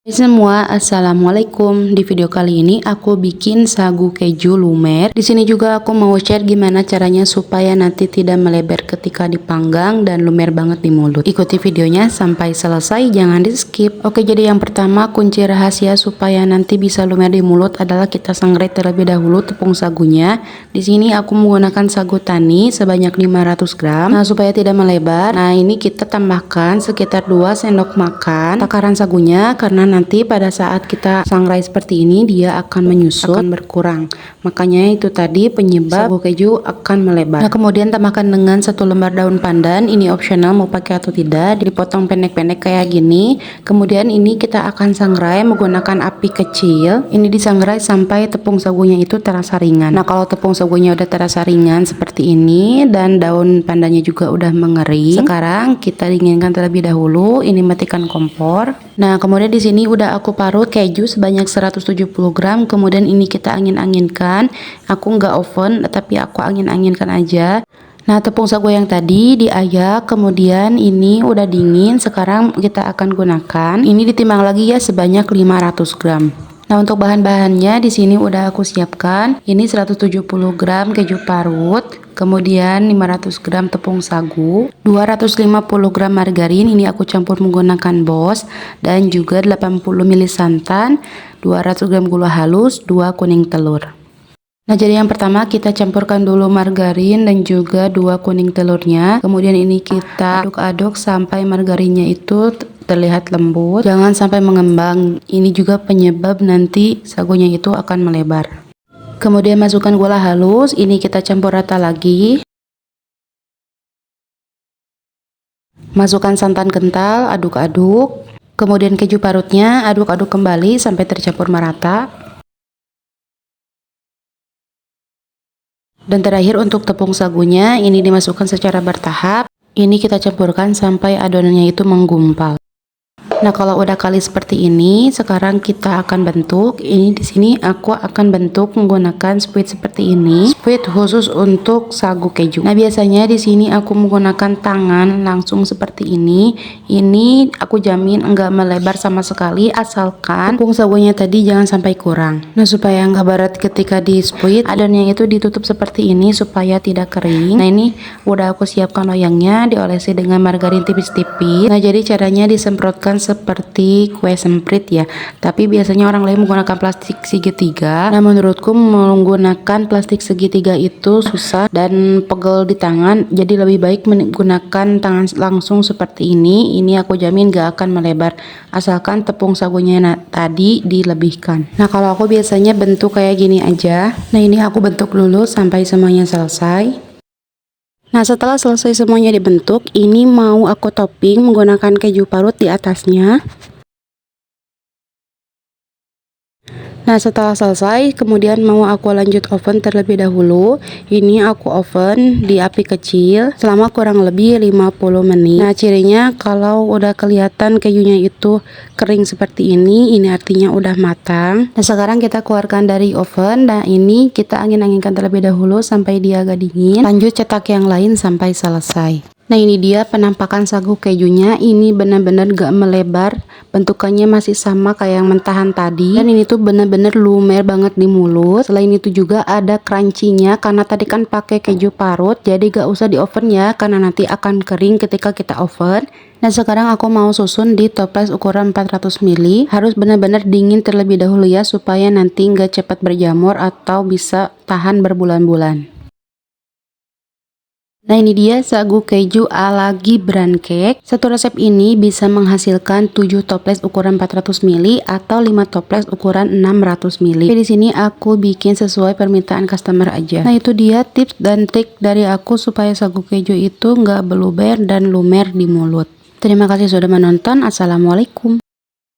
Hai semua, assalamualaikum. Di video kali ini aku bikin sagu keju lumer. Di sini juga aku mau share gimana caranya supaya nanti tidak melebar ketika dipanggang dan lumer banget di mulut. Ikuti videonya sampai selesai, jangan di skip. Oke, jadi yang pertama kunci rahasia supaya nanti bisa lumer di mulut adalah kita sangrai terlebih dahulu tepung sagunya. Di sini aku menggunakan sagu tani sebanyak 500 gram. Nah, supaya tidak melebar. Nah, ini kita tambahkan sekitar 2 sendok makan takaran sagunya karena nanti pada saat kita sangrai seperti ini dia akan menyusut, akan berkurang. Makanya itu tadi penyebab sagu keju akan melebar. Nah, kemudian tambahkan dengan 1 lembar daun pandan. Ini opsional mau pakai atau tidak, dipotong pendek-pendek kayak gini. Kemudian ini kita akan sangrai menggunakan api kecil. Ini disangrai sampai tepung sagunya itu terasa ringan. Nah, kalau tepung sagunya udah terasa ringan seperti ini dan daun pandannya juga udah mengering, sekarang kita dinginkan terlebih dahulu. Ini matikan kompor. Nah, kemudian di sini udah aku parut keju sebanyak 170 gram. Kemudian ini kita angin-anginkan. Aku nggak oven, tapi aku angin-anginkan aja. Nah, tepung sagu yang tadi diayak, kemudian ini udah dingin. Sekarang kita akan gunakan. Ini ditimbang lagi ya sebanyak 500 gram. Nah, untuk bahan-bahannya di sini udah aku siapkan. Ini 170 gram keju parut, kemudian 500 gram tepung sagu, 250 gram margarin, ini aku campur menggunakan BOS, dan juga 80 ml santan, 200 gram gula halus, 2 kuning telur. Nah, jadi yang pertama kita campurkan dulu margarin dan juga 2 kuning telurnya. Kemudian ini kita aduk-aduk sampai margarinnya itu terlihat lembut, jangan sampai mengembang. Ini juga penyebab nanti sagunya itu akan melebar. Kemudian masukkan gula halus, ini kita campur rata lagi. Masukkan santan kental, aduk-aduk. Kemudian keju parutnya aduk-aduk kembali sampai tercampur merata. Dan terakhir untuk tepung sagunya ini dimasukkan secara bertahap. Ini kita campurkan sampai adonannya itu menggumpal. Nah, kalau udah kali seperti ini, sekarang kita akan bentuk. Ini di sini aku akan bentuk menggunakan squid seperti ini. Squid khusus untuk sagu keju. Nah, biasanya di sini aku menggunakan tangan langsung seperti ini. Ini aku jamin enggak melebar sama sekali asalkan tepung sagunya tadi jangan sampai kurang. Nah, supaya enggak barat ketika di squid, adonannya itu ditutup seperti ini supaya tidak kering. Nah, ini udah aku siapkan loyangnya, diolesi dengan margarin tipis-tipis. Nah, jadi caranya disemprotkan seperti kue semprit ya, tapi biasanya orang lain menggunakan plastik segitiga. Nah, menurutku menggunakan plastik segitiga itu susah dan pegel di tangan, jadi lebih baik menggunakan tangan langsung seperti ini. Ini aku jamin gak akan melebar asalkan tepung sagunya tadi dilebihkan. Nah, kalau aku biasanya bentuk kayak gini aja. Nah, ini aku bentuk dulu sampai semuanya selesai. Nah, setelah selesai semuanya dibentuk, ini mau aku topping menggunakan keju parut di atasnya. Nah, setelah selesai, kemudian mau aku lanjut oven terlebih dahulu. Ini aku oven di api kecil selama kurang lebih 50 menit. Nah, cirinya kalau udah kelihatan kejunya itu kering seperti ini artinya udah matang. Nah, sekarang kita keluarkan dari oven. Nah, ini kita angin-anginkan terlebih dahulu sampai dia agak dingin. Lanjut cetak yang lain sampai selesai. Nah, ini dia penampakan sagu kejunya. Ini benar-benar gak melebar, bentukannya masih sama kayak yang mentahan tadi, dan ini tuh benar-benar lumer banget di mulut. Selain itu juga ada crunchy-nya karena tadi kan pakai keju parut, jadi gak usah di oven ya karena nanti akan kering ketika kita oven. Nah, sekarang aku mau susun di toples ukuran 400 ml. Harus benar-benar dingin terlebih dahulu ya supaya nanti gak cepat berjamur atau bisa tahan berbulan-bulan. Nah, ini dia sagu keju ala Gibran Cake. Satu resep ini bisa menghasilkan 7 toples ukuran 400 ml atau 5 toples ukuran 600 ml. Di sini aku bikin sesuai permintaan customer aja. Nah, itu dia tips dan trik dari aku supaya sagu keju itu nggak beluber dan lumer di mulut. Terima kasih sudah menonton. Assalamualaikum.